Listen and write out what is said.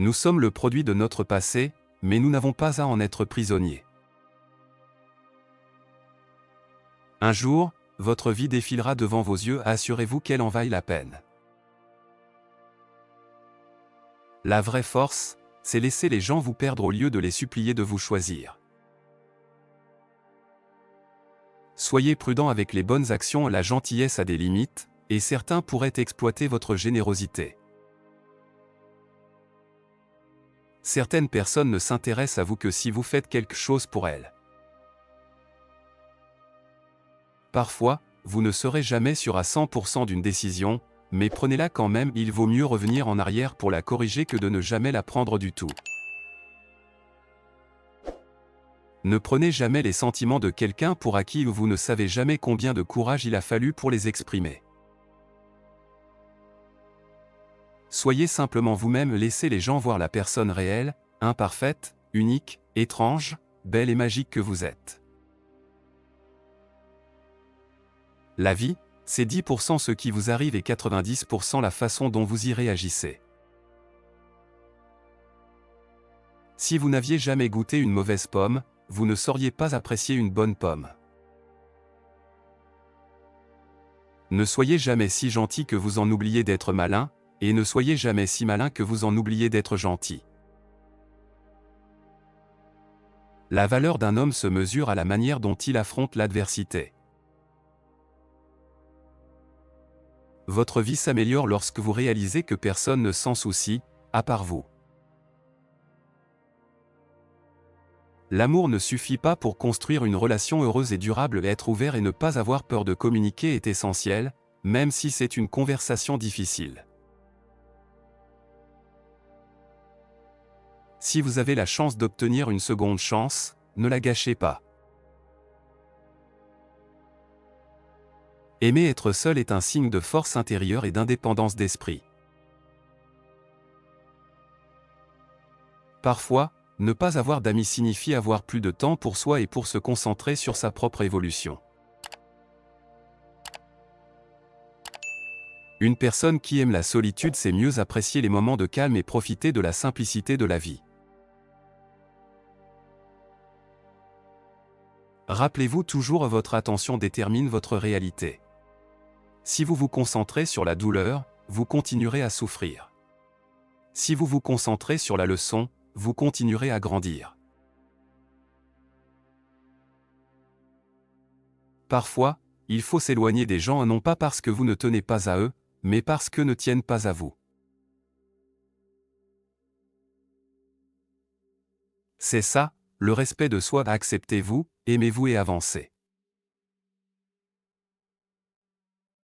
Nous sommes le produit de notre passé, mais nous n'avons pas à en être prisonniers. Un jour, votre vie défilera devant vos yeux, assurez-vous qu'elle en vaille la peine. La vraie force, c'est laisser les gens vous perdre au lieu de les supplier de vous choisir. Soyez prudent avec les bonnes actions, la gentillesse a des limites, et certains pourraient exploiter votre générosité. Certaines personnes ne s'intéressent à vous que si vous faites quelque chose pour elles. Parfois, vous ne serez jamais sûr à 100% d'une décision, mais prenez-la quand même, il vaut mieux revenir en arrière pour la corriger que de ne jamais la prendre du tout. Ne prenez jamais les sentiments de quelqu'un pour acquis, vous ne savez jamais combien de courage il a fallu pour les exprimer. Soyez simplement vous-même, laissez les gens voir la personne réelle, imparfaite, unique, étrange, belle et magique que vous êtes. La vie, c'est 10% ce qui vous arrive et 90% la façon dont vous y réagissez. Si vous n'aviez jamais goûté une mauvaise pomme, vous ne sauriez pas apprécier une bonne pomme. Ne soyez jamais si gentil que vous en oubliez d'être malin, et ne soyez jamais si malin que vous en oubliez d'être gentil. La valeur d'un homme se mesure à la manière dont il affronte l'adversité. Votre vie s'améliore lorsque vous réalisez que personne ne s'en soucie, à part vous. L'amour ne suffit pas pour construire une relation heureuse et durable, être ouvert et ne pas avoir peur de communiquer est essentiel, même si c'est une conversation difficile. Si vous avez la chance d'obtenir une seconde chance, ne la gâchez pas. Aimer être seul est un signe de force intérieure et d'indépendance d'esprit. Parfois, ne pas avoir d'amis signifie avoir plus de temps pour soi et pour se concentrer sur sa propre évolution. Une personne qui aime la solitude sait mieux apprécier les moments de calme et profiter de la simplicité de la vie. Rappelez-vous toujours, votre attention détermine votre réalité. Si vous vous concentrez sur la douleur, vous continuerez à souffrir. Si vous vous concentrez sur la leçon, vous continuerez à grandir. Parfois, il faut s'éloigner des gens non pas parce que vous ne tenez pas à eux, mais parce qu'eux ne tiennent pas à vous. C'est ça, le respect de soi, acceptez-vous, aimez-vous et avancez.